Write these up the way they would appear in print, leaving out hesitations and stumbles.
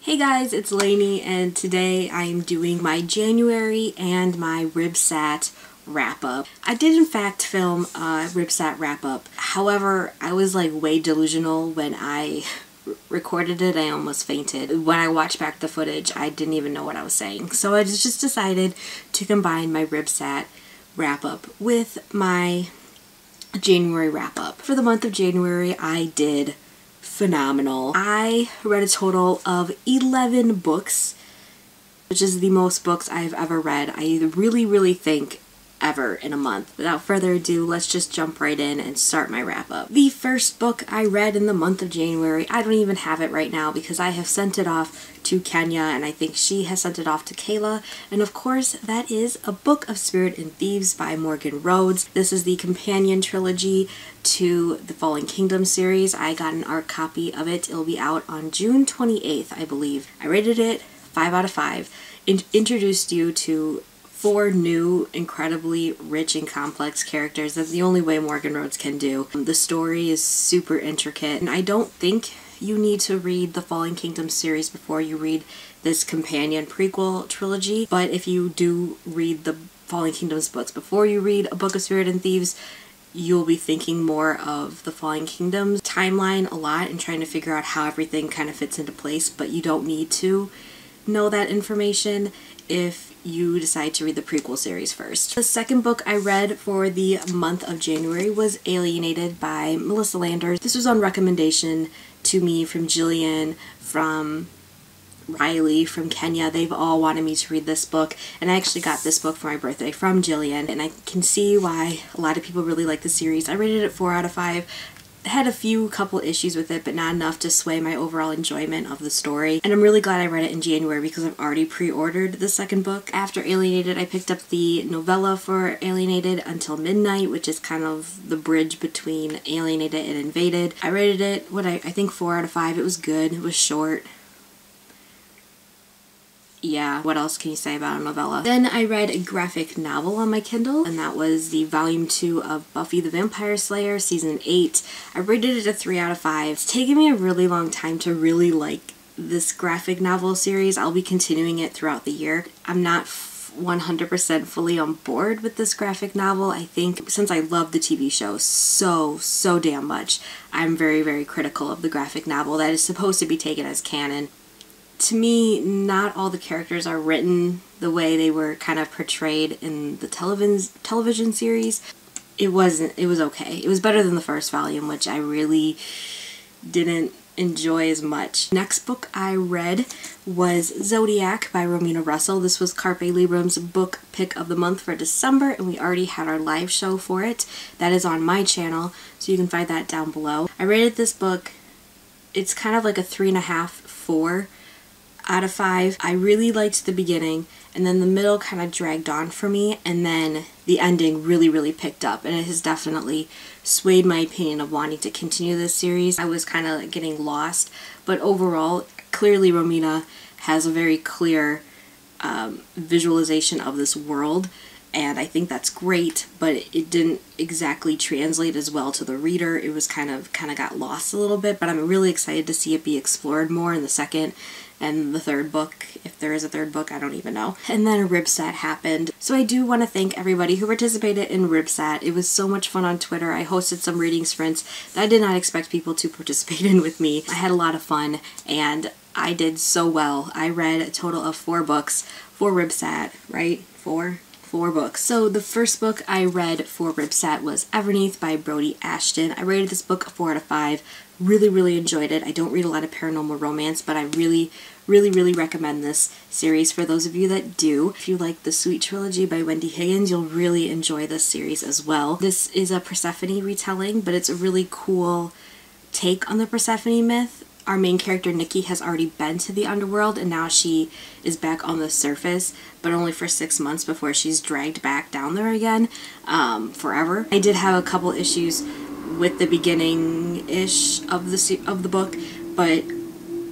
Hey guys, it's Lainey, and today I'm doing my January and my RibSat wrap-up. I did in fact film a RibSat wrap-up, however, I was like way delusional when I recorded it. I almost fainted. When I watched back the footage, I didn't even know what I was saying. So I just decided to combine my RibSat wrap-up with my January wrap-up. For the month of January, I did phenomenal. I read a total of 11 books, which is the most books I've ever read. I really think ever in a month. Without further ado, let's just jump right in and start my wrap up. The first book I read in the month of January, I don't even have it right now because I have sent it off to Kenya and I think she has sent it off to Kayla, and of course that is A Book of Spirit and Thieves by Morgan Rhodes. This is the companion trilogy to the Fallen Kingdom series. I got an art copy of it. It'll be out on June 28th, I believe. I rated it 5 out of 5. Introduced you to 4 new, incredibly rich and complex characters. That's the only way Morgan Rhodes can do. The story is super intricate, and I don't think you need to read the Fallen Kingdom series before you read this companion prequel trilogy, but if you do read the Fallen Kingdoms books before you read A Book of Spirit and Thieves, you'll be thinking more of the Fallen Kingdoms timeline a lot and trying to figure out how everything kind of fits into place, but you don't need to know that information if you decide to read the prequel series first. The second book I read for the month of January was Alienated by Melissa Landers. This was on recommendation to me from Jillian, from Riley, from Kenya. They've all wanted me to read this book, and I actually got this book for my birthday from Jillian, and I can see why a lot of people really like the series. I rated it 4 out of 5. Had a couple issues with it, but not enough to sway my overall enjoyment of the story. And I'm really glad I read it in January because I've already pre-ordered the second book. After Alienated, I picked up the novella for Alienated, Until Midnight, which is kind of the bridge between Alienated and Invaded. I rated it, I think 4 out of 5. It was good. It was short. Yeah, what else can you say about a novella? Then I read a graphic novel on my Kindle, and that was the volume 2 of Buffy the Vampire Slayer season 8. I rated it a 3 out of 5. It's taken me a really long time to really like this graphic novel series. I'll be continuing it throughout the year. I'm not 100% fully on board with this graphic novel. I think since I love the TV show so damn much, I'm very critical of the graphic novel that is supposed to be taken as canon. To me, not all the characters are written the way they were kind of portrayed in the television series. It was okay. It was better than the first volume, which I really didn't enjoy as much. Next book I read was Zodiac by Romina Russell. This was Carpe Librum's book pick of the month for December, and we already had our live show for it. That is on my channel, so you can find that down below. I rated this book, it's kind of like a 3.5, 4 out of 5. I really liked the beginning, and then the middle kind of dragged on for me, and then the ending really picked up, and it has definitely swayed my opinion of wanting to continue this series. I was kind of getting lost, but overall, clearly Romina has a very clear visualization of this world, and I think that's great, but it didn't exactly translate as well to the reader. It was kind of got lost a little bit, but I'm really excited to see it be explored more in the second and the third book. If there is a third book, I don't even know. And then a RibSat happened. So I do want to thank everybody who participated in RibSat. It was so much fun on Twitter. I hosted some reading sprints that I did not expect people to participate in with me. I had a lot of fun, and I did so well. I read a total of 4 books for RibSat, right? 4 books. So the first book I read for RibSat was Everneath by Brody Ashton. I rated this book a 4 out of 5. Really enjoyed it. I don't read a lot of paranormal romance, but I really recommend this series for those of you that do. If you like the Sweet Trilogy by Wendy Higgins, you'll really enjoy this series as well. This is a Persephone retelling, but it's a really cool take on the Persephone myth. Our main character, Nikki, has already been to the underworld, and now she is back on the surface, but only for 6 months before she's dragged back down there again, forever. I did have a couple issues with the beginning-ish of the book, but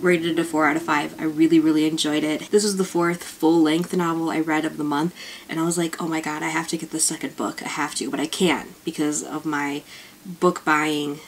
rated it a 4 out of 5. I really enjoyed it. This was the 4th full-length novel I read of the month, and I was like, oh my god, I have to get the second book. I have to, but I can't because of my book buying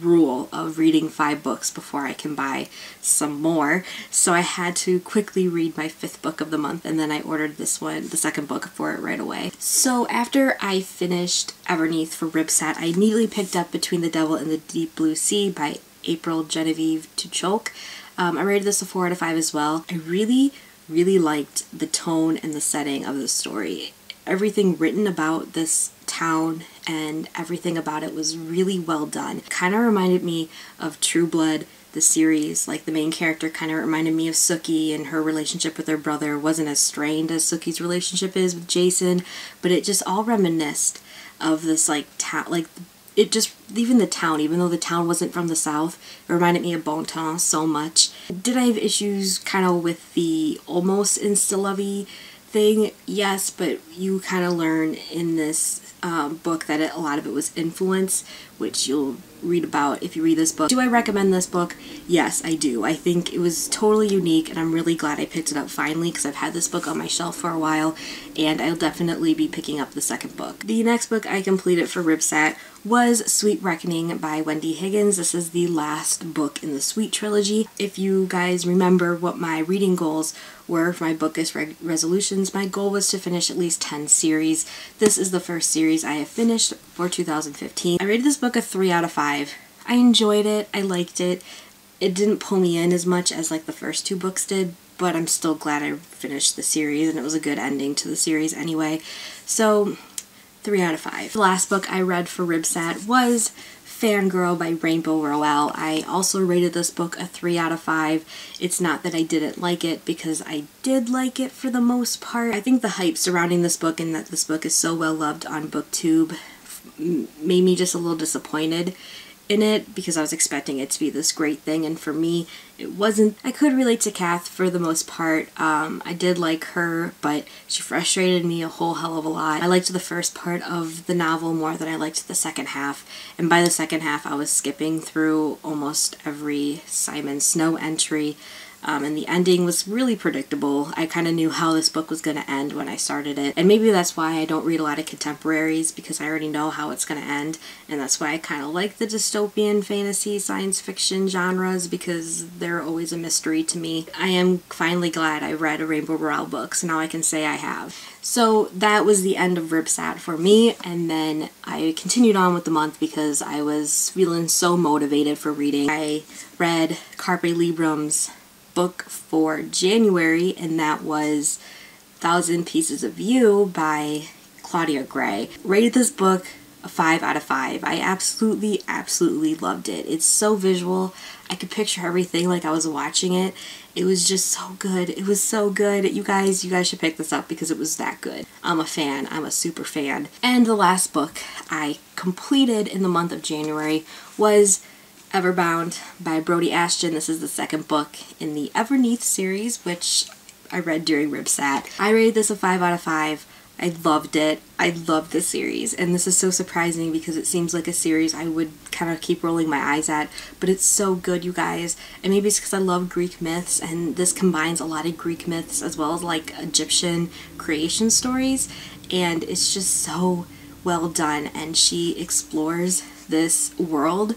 rule of reading 5 books before I can buy some more, so I had to quickly read my 5th book of the month, and then I ordered this one, the 2nd book, for it right away. So after I finished Everneath for Ribsat, I immediately picked up Between the Devil and the Deep Blue Sea by April Genevieve Tuchok. I rated this a 4 out of 5 as well. I really liked the tone and the setting of the story. Everything written about this town and everything about it was really well done. Kind of reminded me of True Blood, the series. Like, the main character kind of reminded me of Sookie, and her relationship with her brother wasn't as strained as Sookie's relationship is with Jason, but it just all reminisced of this, like, town, like, it just, even the town, even though the town wasn't from the South, it reminded me of Bonton so much. Did I have issues kind of with the almost insta-lovey thing? Yes, but you kind of learn in this book that a lot of it was influence, which you'll read about if you read this book. Do I recommend this book? Yes, I do. I think it was totally unique, and I'm really glad I picked it up finally, because I've had this book on my shelf for a while, and I'll definitely be picking up the 2nd book. The next book I completed for Ribsat was Sweet Reckoning by Wendy Higgins. This is the last book in the Sweet trilogy. If you guys remember what my reading goals were for my bookish resolutions, my goal was to finish at least 10 series. This is the first series I have finished for 2015. I rated this book a 3 out of 5. I enjoyed it. I liked it. It didn't pull me in as much as like the first 2 books did, but I'm still glad I finished the series, and it was a good ending to the series anyway. So 3 out of 5. The last book I read for Ribsat was Fangirl by Rainbow Rowell. I also rated this book a 3 out of 5. It's not that I didn't like it, because I did like it for the most part. I think the hype surrounding this book, and that this book is so well loved on BookTube, made me just a little disappointed in it, because I was expecting it to be this great thing, and for me it wasn't. I could relate to Kath for the most part. I did like her, but she frustrated me a whole hell of a lot. I liked the first part of the novel more than I liked the second half, and by the second half I was skipping through almost every Simon Snow entry. And the ending was really predictable. I kind of knew how this book was going to end when I started it. And maybe that's why I don't read a lot of contemporaries, because I already know how it's going to end. And that's why I kind of like the dystopian, fantasy, science fiction genres, because they're always a mystery to me. I am finally glad I read a Rainbow Rowell book, so now I can say I have. So that was the end of Ribsat for me, and then I continued on with the month because I was feeling so motivated for reading. I read Carpe Librum's book for January, and that was 1,000 Pieces of You by Claudia Gray. Rated this book a 5 out of 5. I absolutely loved it. It's so visual. I could picture everything like I was watching it. It was just so good. It was so good. You guys should pick this up because it was that good. I'm a fan. I'm a super fan. And the last book I completed in the month of January was Everbound by Brody Ashton. This is the 2nd book in the Everneath series, which I read during Ribsat. I rated this a 5 out of 5. I loved it. I loved this series, and this is so surprising because it seems like a series I would kind of keep rolling my eyes at, but it's so good, you guys. And maybe it's because I love Greek myths, and this combines a lot of Greek myths as well as like Egyptian creation stories, and it's just so well done, and she explores this world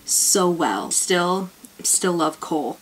so well. Still love Cole.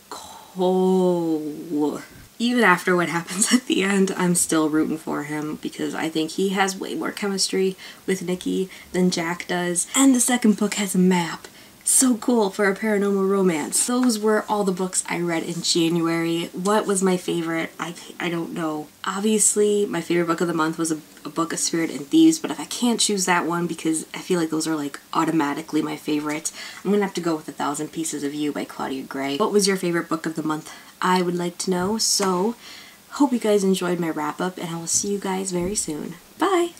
Even after what happens at the end, I'm still rooting for him because I think he has way more chemistry with Nikki than Jack does. And the 2nd book has a map. So cool for a paranormal romance. Those were all the books I read in January. What was my favorite? I don't know. Obviously, my favorite book of the month was a book of Spirit and Thieves, but if I can't choose that one because I feel like those are like automatically my favorite, I'm gonna have to go with 1,000 Pieces of You by Claudia Gray. What was your favorite book of the month? I would like to know. So, hope you guys enjoyed my wrap up, and I will see you guys very soon. Bye!